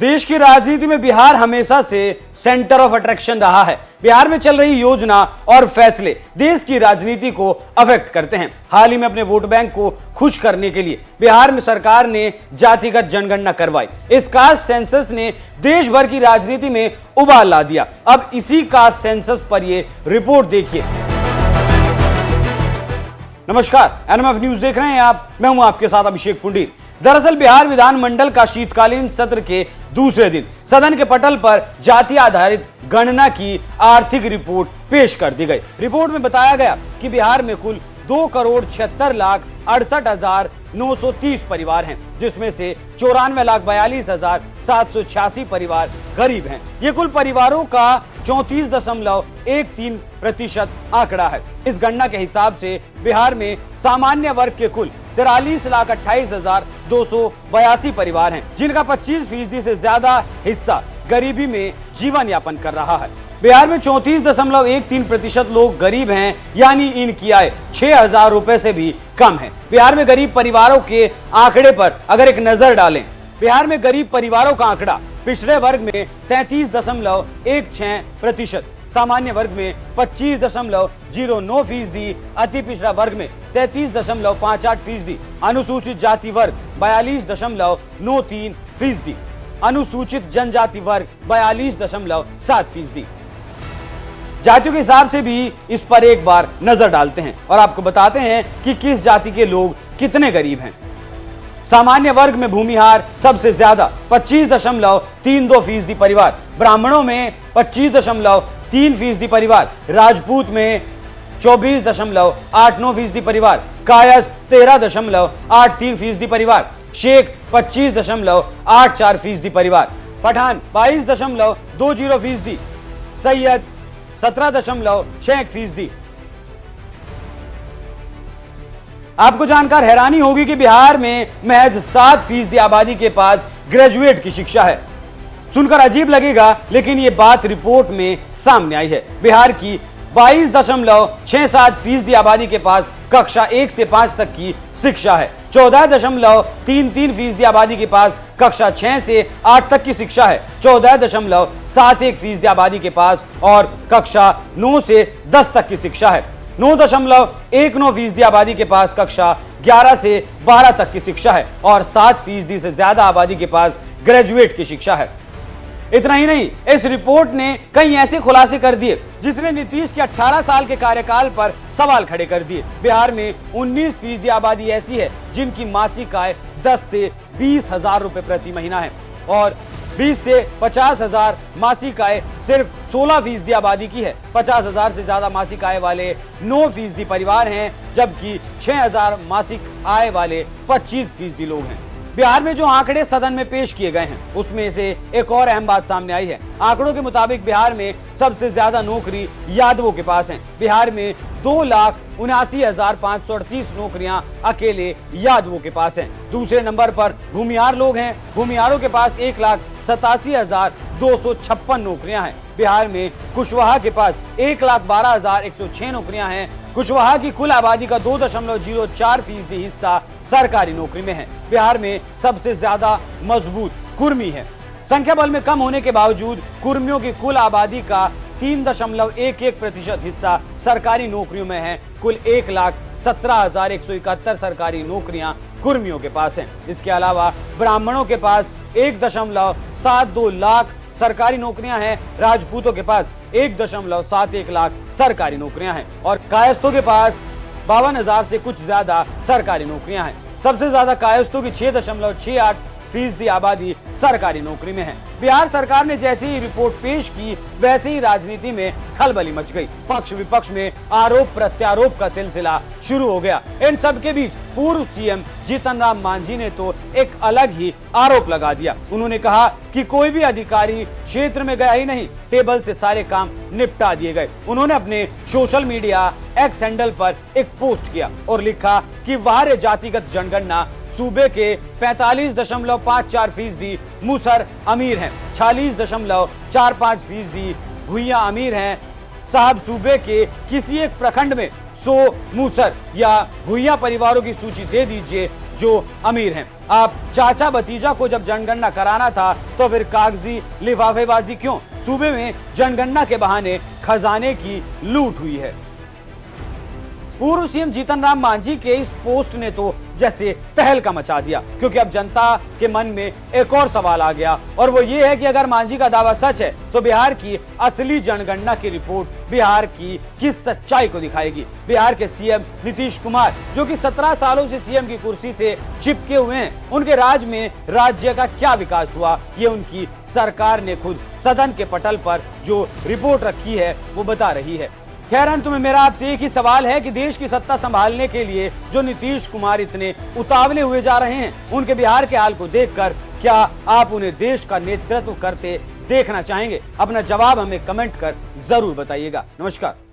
देश की राजनीति में बिहार हमेशा से सेंटर ऑफ अट्रैक्शन रहा है। बिहार में चल रही योजना और फैसले देश की राजनीति को अफेक्ट करते हैं। हाल ही में अपने वोट बैंक को खुश करने के लिए बिहार में सरकार ने जातिगत जनगणना करवाई। इस कास्ट सेंसस ने देश भर की राजनीति में उबाल ला दिया। अब इसी कास्ट सेंसस पर यह रिपोर्ट देखिए। नमस्कार, एनएमएफ न्यूज देख रहे हैं आप। मैं हूं आपके साथ अभिषेक पुंडीर। दरअसल बिहार विधानमंडल का शीतकालीन सत्र के दूसरे दिन सदन के पटल पर जाति आधारित गणना की आर्थिक रिपोर्ट पेश कर दी गई। रिपोर्ट में बताया गया कि बिहार में कुल 2,76,68,930 परिवार हैं, जिसमें से 94,42,786 परिवार गरीब हैं। ये कुल परिवारों का 34.13% आंकड़ा है। इस गणना के हिसाब से बिहार में सामान्य वर्ग के कुल 43,28,282 परिवार हैं, जिनका 25% से ज्यादा हिस्सा गरीबी में जीवन यापन कर रहा है। बिहार में 34.13% लोग गरीब हैं, यानी इनकी आय 6,000 रुपए से भी कम है। बिहार में गरीब परिवारों के आंकड़े पर अगर एक नजर डालें, बिहार में गरीब परिवारों का आंकड़ा पिछड़े वर्ग में 33.16%, सामान्य वर्ग में 25.09%, अति पिछड़ा वर्ग में 33.58%, अनुसूचित जाति वर्ग 42.93%, अनुसूचित जनजाति वर्ग 42.7%। जातियों के हिसाब से भी इस पर एक बार नजर डालते हैं और आपको बताते हैं कि किस जाति के लोग कितने गरीब हैं। सामान्य वर्ग में भूमिहार सबसे ज्यादा 25.32% परिवार, ब्राह्मणों में 25.3% परिवार, राजपूत में 24.89% परिवार, कायस्थ 13.83% परिवार, शेख 25.84% परिवार, पठान 22.20%, सैयद 17.61%। आपको जानकर हैरानी होगी कि बिहार में महज 7% आबादी के पास ग्रेजुएट की शिक्षा है। सुनकर अजीब लगेगा, लेकिन यह बात रिपोर्ट में सामने आई है। बिहार की 22.67% आबादी के पास कक्षा 1 से 5 तक की शिक्षा है। 14.33% आबादी के पास कक्षा 6 से 8 तक की शिक्षा है। 14.71% आबादी के पास और कक्षा 9 से 10 तक की शिक्षा है। 9.19% आबादी के पास कक्षा 11 से 12 तक की शिक्षा है और 7% से ज्यादा आबादी के पास ग्रेजुएट की शिक्षा है। इतना ही नहीं, इस रिपोर्ट ने कई ऐसे खुलासे कर दिए जिसने नीतीश के 18 साल के कार्यकाल पर सवाल खड़े कर दिए। बिहार में 19% आबादी ऐसी है जिनकी मासिक आय 10 से 20,000 रुपए प्रति महीना है और 20 से 50,000 मासिक आय सिर्फ 16% आबादी की है। 50,000 से ज्यादा मासिक आय वाले 9% परिवार हैं, जबकि 6,000 मासिक आय वाले 25% लोग हैं। बिहार में जो आंकड़े सदन में पेश किए गए हैं, उसमें से एक और अहम बात सामने आई है। आंकड़ों के मुताबिक बिहार में सबसे ज्यादा नौकरी यादवों के पास हैं। बिहार में 2,79,538 नौकरियां अकेले यादवों के पास हैं। दूसरे नंबर पर भूमिहार लोग हैं। भूमिहारों के पास 1,87,256 नौकरियां हैं। बिहार में कुशवाहा के पास 1,12,106 नौकरियां हैं। कुशवाहा की कुल आबादी का 2.04% हिस्सा सरकारी नौकरी में है। बिहार में सबसे ज्यादा मजबूत कुर्मी है। संख्या बल में कम होने के बावजूद कुर्मियों की कुल आबादी का 3.11% हिस्सा सरकारी नौकरियों में है। कुल 1,17,171 सरकारी नौकरियां कुर्मियों के पास हैं। इसके अलावा ब्राह्मणों के पास 1.72 लाख सरकारी नौकरियां हैं। राजपूतों के पास 1.71 लाख सरकारी नौकरियां हैं और कायस्थों के पास 52,000 से कुछ ज्यादा सरकारी नौकरियां हैं। सबसे ज्यादा कायस्थों की 6.68% आबादी सरकारी नौकरी में है। बिहार सरकार ने जैसे ही रिपोर्ट पेश की, वैसे ही राजनीति में खलबली मच गई। पक्ष विपक्ष में आरोप प्रत्यारोप का सिलसिला शुरू हो गया। इन सब के बीच पूर्व सीएम जीतन राम मांझी ने तो एक अलग ही आरोप लगा दिया। उन्होंने कहा कि कोई भी अधिकारी क्षेत्र में गया ही नहीं, टेबल से सारे काम निपटा दिए गए। उन्होंने अपने सोशल मीडिया एक्स हैंडल पर एक पोस्ट किया और लिखा कि वार्य जातिगत जनगणना सूबे के 45.54% मुसर अमीर हैं, 46.45% भुइयां अमीर हैं। साहब, सूबे के किसी एक प्रखंड में 100 मुसर या भुइयां परिवारों की सूची दे दीजिए जो अमीर हैं। आप चाचा भतीजा को जब जनगणना कराना था तो फिर कागजी लिफाफेबाजी क्यों? सूबे में जनगणना के बहाने खजाने की लूट हुई है। पूर्व सीएम जीतन राम मांझी के इस पोस्ट ने तो जैसे तहलका मचा दिया, क्योंकि अब जनता के मन में एक और सवाल आ गया और वो ये है कि अगर मांझी का दावा सच है तो बिहार की असली जनगणना की रिपोर्ट बिहार की किस सच्चाई को दिखाएगी? बिहार के सीएम नीतीश कुमार, जो कि 17 सालों से सीएम की कुर्सी से चिपके हुए हैं, उनके राज में राज्य का क्या विकास हुआ, ये उनकी सरकार ने खुद सदन के पटल पर जो रिपोर्ट रखी है वो बता रही है। खैर, अंत में मेरा आपसे एक ही सवाल है कि देश की सत्ता संभालने के लिए जो नीतीश कुमार इतने उतावले हुए जा रहे हैं, उनके बिहार के हाल को देखकर क्या आप उन्हें देश का नेतृत्व करते देखना चाहेंगे? अपना जवाब हमें कमेंट कर जरूर बताइएगा। नमस्कार।